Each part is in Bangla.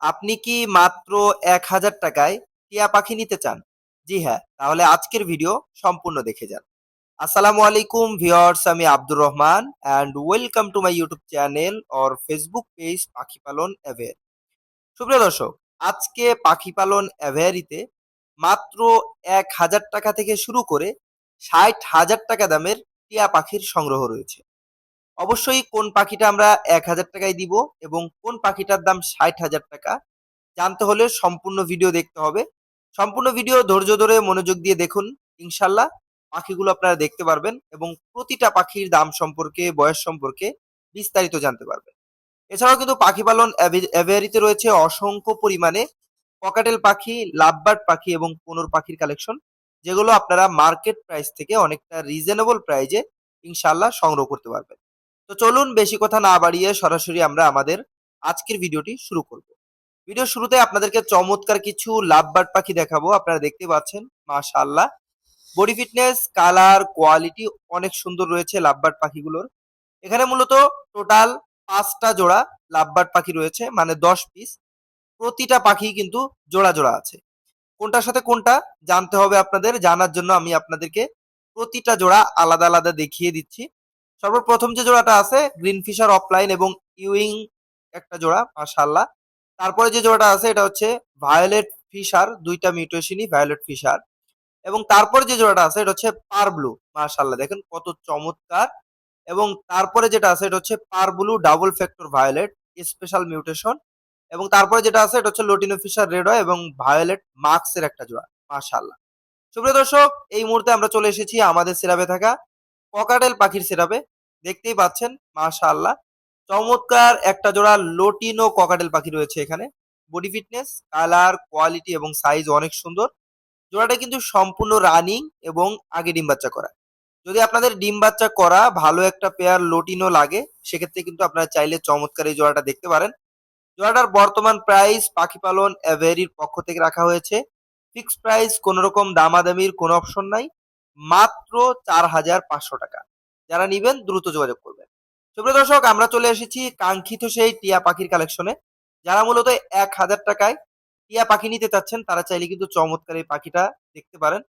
আপনি কি মাত্র ১,০০০ টাকায় টিয়া পাখি নিতে চান? জি হ্যাঁ, তাহলে আজকের ভিডিও সম্পূর্ণ দেখে যান। আসসালামু আলাইকুম ভিউয়ার্স, আমি Abdur Rahman and welcome to my YouTube channel or Facebook page পাখি পালন অ্যাভেয়ারি। সুপ্রিয় দর্শক, আজকে পাখি পালন অ্যাভেয়ারিতে মাত্র ১,০০০ টাকা থেকে শুরু করে ৬০,০০০ টাকা দামের টিয়া পাখির সংগ্রহ রয়েছে। অবশ্যই কোন পাখিটা আমরা ১,০০০ টাকায় দিব এবং কোন পাখিটার দাম ৬০,০০০ টাকা জানতে হলে সম্পূর্ণ ভিডিও দেখতে হবে। সম্পূর্ণ ভিডিও ধৈর্য ধরে মনোযোগ দিয়ে দেখুন। ইনশাল্লাহ পাখিগুলো আপনারা দেখতে পারবেন এবং প্রতিটা পাখির দাম সম্পর্কে, বয়স সম্পর্কে বিস্তারিত জানতে পারবেন। এছাড়াও কিন্তু পাখি পালন অ্যাভিয়ারিতে রয়েছে অসংখ্য পরিমাণে ককাটেল পাখি, লাভবার্ড পাখি এবং কোনোর পাখির কালেকশন, যেগুলো আপনারা মার্কেট প্রাইস থেকে অনেকটা রিজনেবল প্রাইজে ইনশাল্লাহ সংগ্রহ করতে পারবেন। তো চলুন বেশি কথা না বাড়িয়ে সরাসরি আমরা আমাদের আজকের ভিডিওটি শুরু করব। ভিডিও শুরুতে আপনাদেরকে চমৎকার কিছু লাভবার্ড পাখি দেখাবো। আপনারা দেখতে পাচ্ছেন, মাশাআল্লাহ, বডি ফিটনেস, কালার, কোয়ালিটি অনেক সুন্দর রয়েছে লাভবার্ড পাখিগুলোর। এখানে মূলত টোটাল ৫টা জোড়া লাভবার্ড পাখি রয়েছে, মানে ১০ পিস। প্রতিটা পাখি কিন্তু জোড়া জোড়া আছে। কোনটার সাথে কোনটা জানতে হবে আপনাদের। জানার জন্য আমি আপনাদেরকে প্রতিটা জোড়া আলাদা আলাদা দেখিয়ে দিচ্ছি। সর্বপ্রথম যে জোড়াটা আছে গ্রিন ফিশার অফলাইন এবং ইউইং একটা জোড়া, মাশাআল্লাহ। তারপরে যে জোড়াটা আছে এটা হচ্ছে ভায়োলেট ফিশার, দুইটা মিউটেশনই ভায়োলেট ফিশার। এবং তারপরে যে জোড়াটা আছে এটা হচ্ছে পার ব্লু, মাশাআল্লাহ দেখেন কত চমৎকার। এবং তারপরে যেটা আছে এটা হচ্ছে পার blue double factor violet special mutation. এবং তারপরে যেটা আছে এটা হচ্ছে লোটিনো ফিশার রেড হয় এবং ভায়োলেট মার্কসের একটা জোড়া, মাশাআল্লাহ। সুপ্রিয় দর্শক, এই মুহূর্তে আমরা চলে এসেছি আমাদের সিরাপে থাকা ককাটেল পাখির সিরাপে। দেখতেই পাচ্ছেন, মাশাআল্লাহ, চমৎকার একটা জোড়া লোটিনো ককাটেল পাখি রয়েছে এখানে। বডি ফিটনেস, কালার, কোয়ালিটি এবং সাইজ অনেক সুন্দর। জোড়াটা কিন্তু সম্পূর্ণ রানিং এবং আগে ডিম বাচ্চা করা। যদি আপনাদের ডিম বাচ্চা করা ভালো একটা পেয়ার লোটিনো লাগে, সেক্ষেত্রে কিন্তু আপনারা চাইলে চমৎকার এই জোড়াটা দেখতে পারেন। জোড়াটার বর্তমান প্রাইস পাখি পালন অ্যাভেরির পক্ষ থেকে রাখা হয়েছে ফিক্স প্রাইস, কোনো রকম দামাদামির কোনো অপশন নাই, মাত্র ৪,৫০০ টাকা। যারা নিবেন দ্রুত যোগাযোগ করবেন। সুপ্রিয় দর্শক, আমরা চলে এসেছি কাঙ্ক্ষিত সেই টিয়া পাখির কালেকশনে। যারা মূলত ১,০০০ টাকায় টিয়া পাখি নিতে চাচ্ছেন তারা চাইলে কিন্তু চমৎকার এই পাখিটা দেখতে পারেন।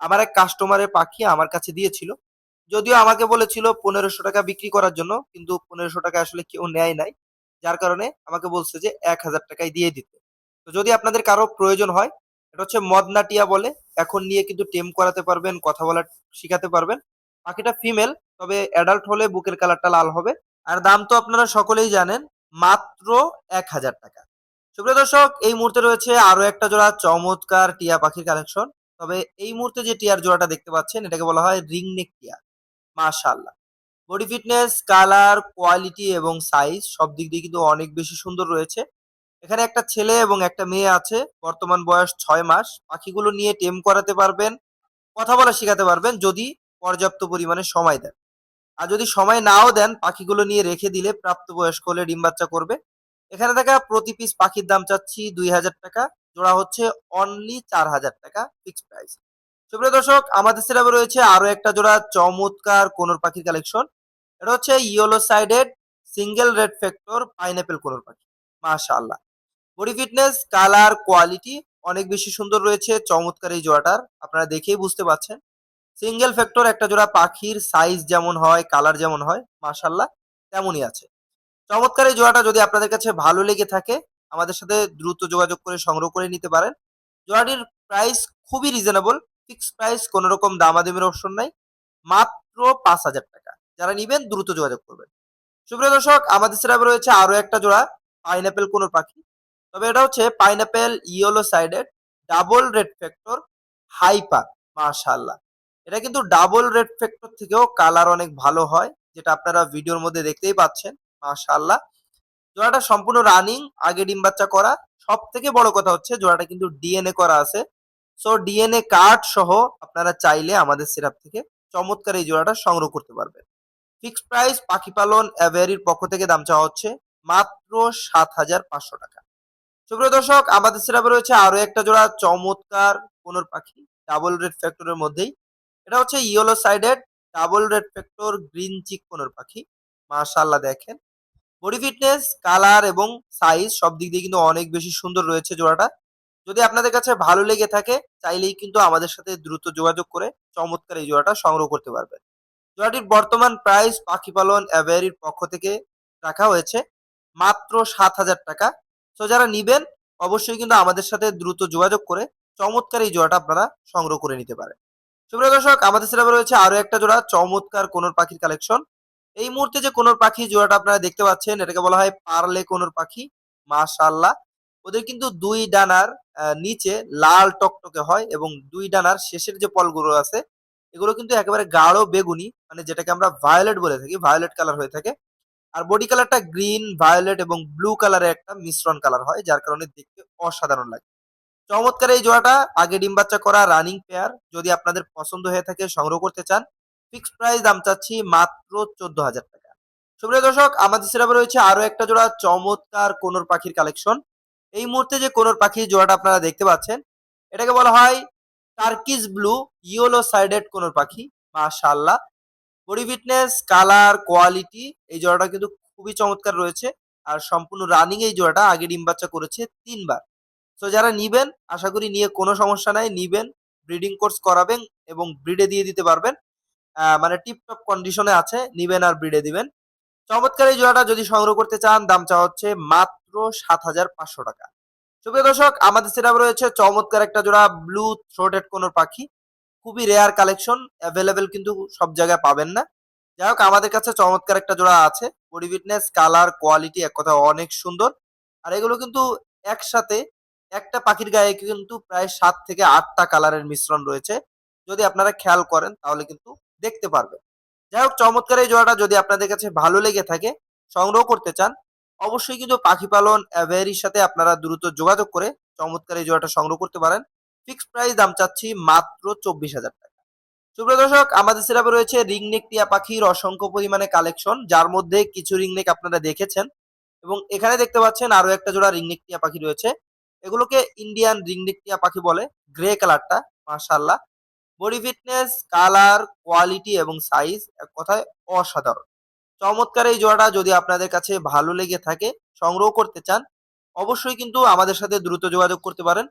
আমার এক কাস্টমারের পাখি আমার কাছে দিয়েছিল, যদিও আমাকে বলেছিল ১৫০০ টাকা বিক্রি করার জন্য, কিন্তু ১৫০০ টাকা আসলে কেউ নেয় নাই। যার কারণে আমাকে বলছে যে ১,০০০ টাকায় দিয়ে দিতে। তো যদি আপনাদের কারো প্রয়োজন হয়, এটা হচ্ছে মদনা টিয়া বলে, এখন নিয়ে কিন্তু টেম করাতে পারবেন, কথা বলা শিখাতে পারবেন। পাখিটা ফিমেল, তবে অ্যাডাল্ট হলে বুকের কালারটা লাল হবে। আর দাম তো আপনারা সকলেই জানেন, মাত্র ১,০০০ টাকা। সুপ্রিয় দর্শক, এই মুহূর্তে রয়েছে আরো একটা জোড়া চমৎকার টিয়া পাখির কালেকশন। তবে এই মুহূর্তে যে টিয়ার জোড়াটা দেখতে পাচ্ছেন এটাকে বলা হয় রিং নেক টিয়া, মাশাআল্লাহ। বডি ফিটনেস, কালার, কোয়ালিটি এবং সাইজ সব দিক দিয়ে কিন্তু অনেক বেশি সুন্দর রয়েছে। এখানে একটা ছেলে এবং একটা মেয়ে আছে, বর্তমান বয়স ৬ মাস। পাখিগুলো নিয়ে টেম করাতে পারবেন, কথা বলা শেখাতে পারবেন যদি পর্যাপ্ত পরিমাণে সময় দেন। আর যদি সময় নাও দেন, পাখিগুলো নিয়ে রেখে দিলে প্রাপ্তবয়স্ক হলে ডিম বাচ্চা করবে। এখানে থাকা প্রতি পিস পাখির দাম চাচ্ছি ২,০০০ টাকা। জোড়া হচ্ছে অনলি ৪,০০০ টাকা ফিক্স প্রাইস। সুপ্রিয় দর্শক, আমাদের সেরাবে রয়েছে আরো একটা জোড়া চমৎকার কোনোর পাখির কালেকশন। এটা হচ্ছে yellow sided single red factor pineapple conure পাখি, মাশাআল্লাহ। বডি ফিটনেস, কালার, কোয়ালিটি অনেক বেশি সুন্দর রয়েছে চমৎকার এই জোড়াটার, আপনারা দেখেই বুঝতে পারছেন। সিঙ্গেল ফ্যাক্টর একটা জোড়া পাখির সাইজ যেমন হয়, কালার যেমন হয়, মাশাআল্লাহ তেমনই আছে। চমৎকার এই জোড়াটা যদি আপনাদের কাছে ভালো লেগে থাকে, আমাদের সাথে দ্রুত যোগাযোগ করে সংগ্রহ করে নিতে পারেন। জোড়াটির প্রাইস খুবই রিজনেবল, ফিক্স প্রাইস, কোনো রকম দামাদামির অপশন নাই, মাত্র ৫,০০০ টাকা। যারা নিবেন দ্রুত যোগাযোগ করবেন। সুপ্রিয় দর্শক, আমাদের সেরাবে রয়েছে আরো একটা জোড়া পাইনাপেল কোনোর পাখি। তবে এটা হচ্ছে pineapple yellow sided double red factor hyper, মাশাআল্লাহ। এটা কিন্তু ডাবল রেড ফ্যাক্টর থেকেও কালার অনেক ভালো হয়, যেটা আপনারা ভিডিওর মধ্যে দেখতেই পাচ্ছেন, মাশাআল্লাহ। জোড়াটা সম্পূর্ণ রানিং, আগে ডিম বাচ্চা করা। সব থেকে বড় কথা হচ্ছে জোড়াটা কিন্তু ডিএনএ করা আছে। সো ডিএনএ কার্ড সহ আপনারা চাইলে আমাদের সিরাপ থেকে চমৎকার এই জোড়াটা সংগ্রহ করতে পারবেন। ফিক্স প্রাইস পাখি পালন অ্যাভেরির পক্ষ থেকে দাম চাওয়া হচ্ছে মাত্র ৭,৫০০ টাকা। সুপ্রিয় দর্শক, আমাদের সিরাপে রয়েছে আরো একটা জোড়া চমৎকার কোনোর পাখি ডাবল রেড ফ্যাক্টরের মধ্যেই। এটা হচ্ছে yellow sided double red factor green cheek conure পাখি, মাশাআল্লাহ দেখেন বডি ফিটনেস, কালার এবং সাইজ সব দিক দিয়ে কিন্তু অনেক বেশি সুন্দর রয়েছে জোড়াটা। যদি আপনাদের কাছে ভালো লেগে থাকে চাইলেই কিন্তু আমাদের সাথে দ্রুত যোগাযোগ করে চমৎকার এই জোড়াটা সংগ্রহ করতে পারবেন। জোড়াটির বর্তমান প্রাইস পাখি পালন অ্যাভেরির পক্ষ থেকে রাখা হয়েছে মাত্র ৭,০০০ টাকা। তো যারা নিবেন অবশ্যই কিন্তু আমাদের সাথে দ্রুত যোগাযোগ করে চমৎকার এই জোড়াটা আপনারা সংগ্রহ করে নিতে পারেন। সুপ্রিয় দর্শক, আমাদের সেটা রয়েছে আরো একটা জোড়া চমৎকার কোনোর পাখির কালেকশন। এই মুহূর্তে যে কোনোর পাখি জোড়াটা আপনারা দেখতে পাচ্ছেন এটাকে বলা হয় পার্লে কোনোর পাখি। মাশাআল্লাহ, ওদের কিন্তু দুই ডানার নিচে লাল টকটকে হয় এবং দুই ডানার শেষের যে পলগুলো আছে এগুলো কিন্তু একেবারে গাঢ় বেগুনি, মানে যেটাকে আমরা ভায়োলেট বলে থাকি, ভায়োলেট কালার হয়ে থাকে। আর বডি কালারটা গ্রিন, ভায়োলেট এবং ব্লু কালারের একটা মিশ্রণ কালার হয়, যার কারণে দেখতে অসাধারণ লাগে। চমৎকার এই জোড়াটা আগে ডিম বাচ্চা করা রানিং পেয়ার। যদি আপনাদের পছন্দ হয়ে থাকে সংগ্রহ করতে চান, ফিক্সড প্রাইস দাম চাচ্ছি মাত্র ১৪,০০০ টাকা। সুপ্রিয় দর্শক, আমাদের সেরাবে রয়েছে আরো একটা জোড়া চমৎকার কোনোর পাখির কালেকশন। এই মুহূর্তে যে কোনোর পাখির জোড়াটা আপনারা দেখতে পাচ্ছেন এটাকে বলা হয় টার্কিস ব্লু ইয়েলো সাইডেড কোনোর পাখি। মাশাআল্লাহ, বডি ফিটনেস, কালার, কোয়ালিটি এই জোড়াটা কিন্তু খুবই চমৎকার রয়েছে। আর সম্পূর্ণ রানিং এই জোড়াটা আগে ডিম বাচ্চা করেছে ৩ বার। তো যারা নিবেন আশা করি নিয়ে কোনো সমস্যা নাই, নিবেন ব্রিডিং কোর্স করাবেন এবং ব্রিডে দিয়ে দিতে পারবেন। মানে টিপটপ কন্ডিশনে আছে, নিবেন আর ব্রিডে দিবেন। চমৎকার এই জোড়াটা যদি সংগ্রহ করতে চান দাম চাওয়া হচ্ছে মাত্র ৭,৫০০ টাকা। সুপ্রিয় দর্শক, আমাদের সেটা রয়েছে চমৎকার একটা জোড়া ব্লু থ্রোটেড কোনোর পাখি। খুবই রেয়ার কালেকশন, অ্যাভেলেবেল কিন্তু সব জায়গায় পাবেন না। যাই হোক, আমাদের কাছে চমৎকার একটা জোড়া আছে। বডি ফিটনেস, কালার, কোয়ালিটি এক কথা অনেক সুন্দর। আর এগুলো কিন্তু একসাথে একটা পাখির গায়ে কিন্তু প্রায় ৭ থেকে ৮টা কালারের মিশ্রণ রয়েছে। যদি আপনারা খেয়াল করেন তাহলে কিন্তু দেখতে পারবেন। যাই হোক, চমৎকার এই জোড়াটা যদি আপনাদের কাছে ভালো লেগে থাকে সংগ্রহ করতে চান অবশ্যই কিন্তু পাখি পালন অ্যাভেরির সাথে আপনারা দ্রুত যোগাযোগ করে চমৎকার এই জোড়াটা সংগ্রহ করতে পারেন। ফিক্সড প্রাইস দাম চাচ্ছি মাত্র ২৪,০০০ টাকা। সুপ্রিয় দর্শক, আমাদের সেরাপে রয়েছে রিংনেক টিয়া পাখির অসংখ্য পরিমাণে কালেকশন, যার মধ্যে কিছু রিংনেক আপনারা দেখেছেন এবং এখানে দেখতে পাচ্ছেন আরো একটা জোড়া রিংনেক টিয়া পাখি রয়েছে। এগুলোকে ইন্ডিয়ান রিংনেক টিয়া পাখি বলে। গ্রে কালারটা, মাশাআল্লাহ, বডি ফিটনেস, কালার, কোয়ালিটি এবং সাইজ এক কথায় অসাধারণ। চমৎকার এই জোড়াটা যদি আপনাদের কাছে ভালো লেগে থাকে সংগ্রহ করতে চান অবশ্যই কিন্তু আমাদের সাথে দ্রুত যোগাযোগ করতে পারেন।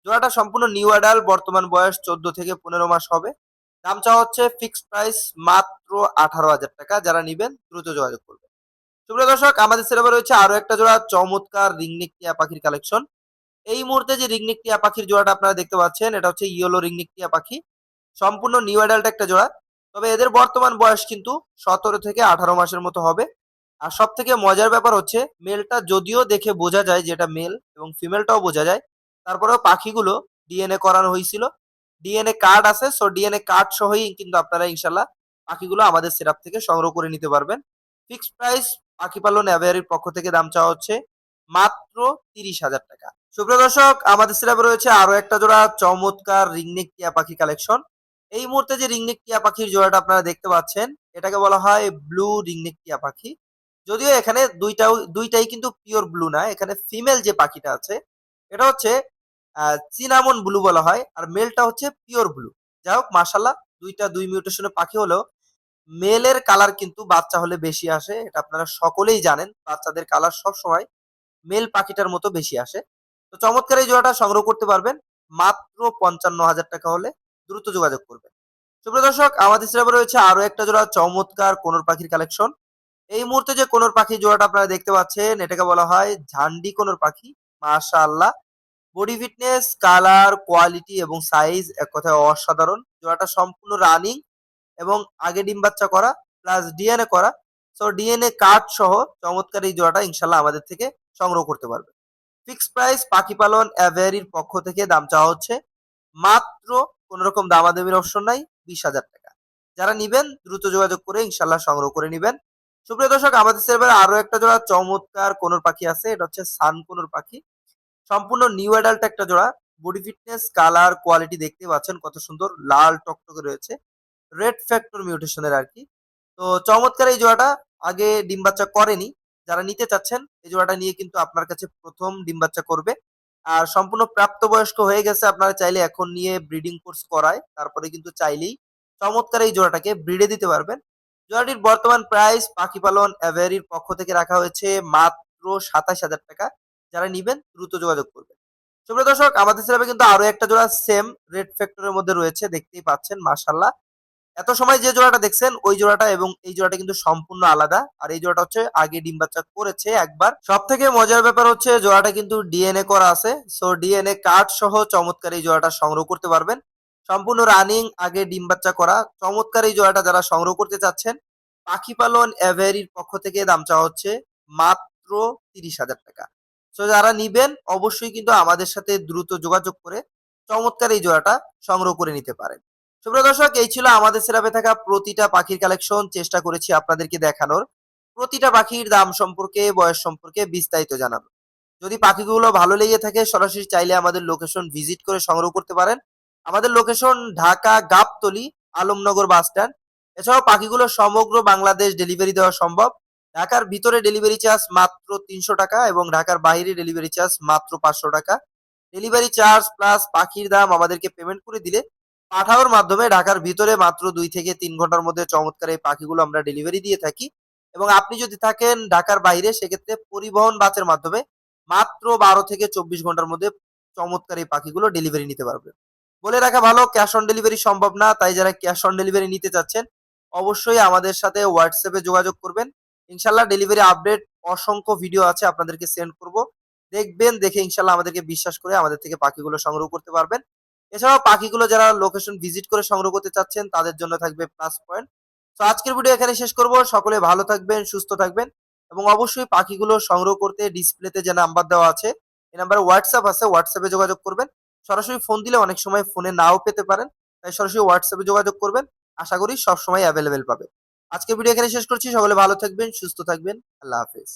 জোড়াটা সম্পূর্ণ নিউ অ্যাডাল, বর্তমান বয়স ১৪ থেকে ১৫ মাস হবে। দাম চাওয়া হচ্ছে ফিক্সড প্রাইস মাত্র ১৮,০০০ টাকা। যারা নিবেন দ্রুত যোগাযোগ করবেন। সুপ্রিয় দর্শক, আমাদের সেরাবে রয়েছে আরো একটা জোড়া চমৎকার রিংনেক টিয়া পাখির কালেকশন। এই মুহূর্তে যে রিংনেক টিয়া পাখির জোড়াটা আপনারা দেখতে পাচ্ছেন এটা হচ্ছে ইয়েলো রিংনেক টিয়া পাখি। সম্পূর্ণ নিউ অ্যাডাল্ট একটা জোড়া। তবে এদের বর্তমান বয়স কিন্তু ১৭ থেকে ১৮ মাসের মতো হবে। আর সব থেকে মজার ব্যাপার হচ্ছে মেলটা যদিও দেখে বোঝা যায় যে এটা মেল এবং ফিমেলটাও বোঝা যায়, তারপরেও পাখিগুলো ডিএনএ করানো হয়েছিল, ডিএনএ কার্ড আছে। সো ডিএনএ কার্ড সহই কিন্তু আপনারা ইনশাল্লাহ পাখিগুলো আমাদের সেটআপ থেকে সংগ্রহ করে নিতে পারবেন। ফিক্সড প্রাইস পাখি পালন অ্যাভেয়ারির পক্ষ থেকে দাম চাওয়া হচ্ছে মাত্র ৩০,০০০ টাকা। সুপ্রিয় দর্শক, আমাদের সেটআপে রয়েছে আরো একটা জোড়া চমৎকার রিংনেক টিয়া পাখি কালেকশন। এই মুহূর্তে যে রিংনেক টিয়া পাখির জোড়াটা আপনারা দেখতে পাচ্ছেন এটাকে বলা হয় ব্লু রিংনেক টিয়া পাখি। যদিও এখানে দুইটাই কিন্তু পিওর ব্লু না, এখানে ফিমেল যে পাখিটা আছে এটা হচ্ছে চিনামন ব্লু বলা হয় আর মেলটা হচ্ছে পিওর ব্লু। যাই হোক, মাশাল্লাহ, দুইটা দুই মিউটেশনের পাখি হলেও মেলের কালার কিন্তু বাচ্চা হলে বেশি আসে, এটা আপনারা সকলেই জানেন। বাচ্চাদের কালার সবসময় মেল পাখিটার মতো বেশি আসে। তো চমৎকার এই জোড়াটা সংগ্রহ করতে পারবেন মাত্র ৫৫,০০০ টাকা হলে। দ্রুত যোগাযোগ করবেন। সুপ্রিয় দর্শক, আমাদের সেরাবে রয়েছে আরো একটা জোড়া চমৎকার কোনোর পাখির কালেকশন। এই মুহূর্তে যে কোনোর পাখি জোড়াটা আপনারা দেখতে পাচ্ছেন এটাকে বলা হয় ঝান্ডি কোনোর পাখি। মাশাআল্লাহ, বডি ফিটনেস, কালার, কোয়ালিটি এবং সাইজ এক কথায় অসাধারণ। জোড়াটা সম্পূর্ণ রানিং এবং আগে ডিম বাচ্চা করা প্লাস ডিএনএ করা। সো ডিএনএ কার্ড সহ চমৎকার এই জোড়াটা ইনশাল্লাহ আমাদের থেকে সংগ্রহ করতে পারবে। ফিক্সড প্রাইস পাখি পালন অ্যাভেয়ারির পক্ষ থেকে দাম চাওয়া হচ্ছে মাত্র, কোন রকম দামাদামির অপশন নাই, ২০,০০০ টাকা। যারা নিবেন দ্রুত যোগাযোগ করে ইনশাল্লাহ সংগ্রহ করে নিবেন। সুপ্রিয় দর্শক, আমাদের সার্ভারে আরো একটা জোড়া চমৎকার কোনোর পাখি আছে, এটা হচ্ছে সান কোনোর পাখি। সম্পূর্ণ নিউ অ্যাডাল্ট একটা জোড়া। বডি ফিটনেস, কালার, কোয়ালিটি দেখতে পাচ্ছেন কত সুন্দর, লাল টকটকে রয়েছে, রেড ফ্যাক্টর মিউটেশনের আর কি। তো চমৎকার এই জোড়াটা আগে ডিম বাচ্চা করেনি। যারা নিতে চাচ্ছেন এই জোড়াটা নিয়ে কিন্তু আপনার কাছে প্রথম ডিম বাচ্চা করবে। আর সম্পূর্ণ প্রাপ্তবয়স্ক হয়ে গেছে, আপনারা চাইলে এখন নিয়ে ব্রিডিং কোর্স করায় তারপরে কিন্তু চাইলেই চমৎকার এই জোড়াটাকে ব্রিডে দিতে পারবেন। জোড়াটির বর্তমান প্রাইস পাখি পালন অ্যাভেরির পক্ষ থেকে রাখা হয়েছে মাত্র ২৭,০০০ টাকা। যারা নিবেন দ্রুত যোগাযোগ করবেন। সুপ্রিয় দর্শক, আমাদের সিরাপে কিন্তু আরো একটা জোড়া সেম রেড ফ্যাক্টরের মধ্যে রয়েছে, দেখতেই পাচ্ছেন মাশাআল্লাহ। এত সময় যে জোড়াটা দেখছেন ওই জোড়াটা এবং এই জোড়াটা কিন্তু সম্পূর্ণ আলাদা। আর এই জোড়াটা হচ্ছে আগে ডিম বাচ্চা করেছে একবার। সব থেকে মজার ব্যাপার হচ্ছে জোড়াটা কিন্তু ডিএনএ করা আছে। সো ডিএনএ কার্ড সহ চমৎকার এই জোড়াটা সংগ্রহ করতে পারবেন। সম্পূর্ণ রানিং আগে ডিম বাচ্চা করা চমৎকার এই জোড়াটা যারা সংগ্রহ করতে চাচ্ছেন, পাখি পালন এভারির পক্ষ থেকে দাম চাওয়া হচ্ছে মাত্র ৩০,০০০ টাকা। সো যারা নিবেন অবশ্যই কিন্তু আমাদের সাথে দ্রুত যোগাযোগ করে চমৎকার এই জোড়াটা সংগ্রহ করে নিতে পারেন। সুপ্রিয় দর্শক, এই ছিল আমাদের সেরাপে থাকা প্রতিটা পাখির কালেকশন। চেষ্টা করেছি আপনাদেরকে দেখানোর, প্রতিটা পাখির দাম সম্পর্কে, বয়স সম্পর্কে বিস্তারিত জানানো। যদি পাখিগুলো ভালো লেগে থাকে সরাসরি চাইলে আমাদের লোকেশন ভিজিট করে সংগ্রহ করতে পারেন। আমাদের location Dhaka Gabtali Alamnagar bus stand. এছাড়াও পাখিগুলো সমগ্র বাংলাদেশ ডেলিভারি দেওয়া সম্ভব। ঢাকার ভিতরে ডেলিভারি চার্জ মাত্র ৩০০ টাকা এবং ঢাকার বাইরে ডেলিভারি চার্জ মাত্র ৫০০ টাকা। ডেলিভারি চার্জ প্লাস পাখির দাম আমাদেরকে পেমেন্ট করে দিলে পাঠাওর মাধ্যমে ঢাকার ভিতরে মাত্র ২ থেকে ৩ ঘন্টার মধ্যে চমৎকার এই পাখিগুলো আমরা ডেলিভারি দিয়ে থাকি। এবং আপনি যদি থাকেন ঢাকার বাইরে সেক্ষেত্রে পরিবহন বাসের মাধ্যমে মাত্র ১২ থেকে ২৪ ঘন্টার মধ্যে চমৎকার এই পাখিগুলো ডেলিভারি নিতে পারবেন। বলে রাখা ভালো, ক্যাশ অন ডেলিভারি সম্ভব না, তাই যারা ক্যাশ অন ডেলিভারি নিতে চাচ্ছেন অবশ্যই আমাদের সাথে হোয়াটসঅ্যাপে যোগাযোগ করবেন। ইনশাল্লাহ ডেলিভারি আপডেট অসংখ্য ভিডিও আছে, আপনাদেরকে সেন্ড করব। দেখবেন, দেখে ইনশাল্লাহ আমাদেরকে বিশ্বাস করে আমাদের থেকে পাখিগুলো সংগ্রহ করতে পারবেন। এছাড়াও পাখিগুলো যারা লোকেশন ভিজিট করে সংগ্রহ করতে চাচ্ছেন তাদের জন্য থাকবে প্লাস পয়েন্ট। তো আজকের ভিডিও এখানে শেষ করব। সকলে ভালো থাকবেন, সুস্থ থাকবেন এবং অবশ্যই পাখিগুলো সংগ্রহ করতে ডিসপ্লেতে যে নাম্বার দেওয়া আছে এই নাম্বারে হোয়াটসঅ্যাপ আছে, হোয়াটসঅ্যাপে যোগাযোগ করবেন। সরাসরি ফোন দিলে অনেক সময় ফোনে নাও পেতে পারেন, তাই সরাসরি হোয়াটসঅ্যাপে যোগাযোগ করবেন। আশা করি সব সময় অ্যাভেলেবেল পাবে। আজকের ভিডিও এখানে শেষ করছি। সকলে ভালো থাকবেন, সুস্থ থাকবেন। আল্লাহ হাফেজ।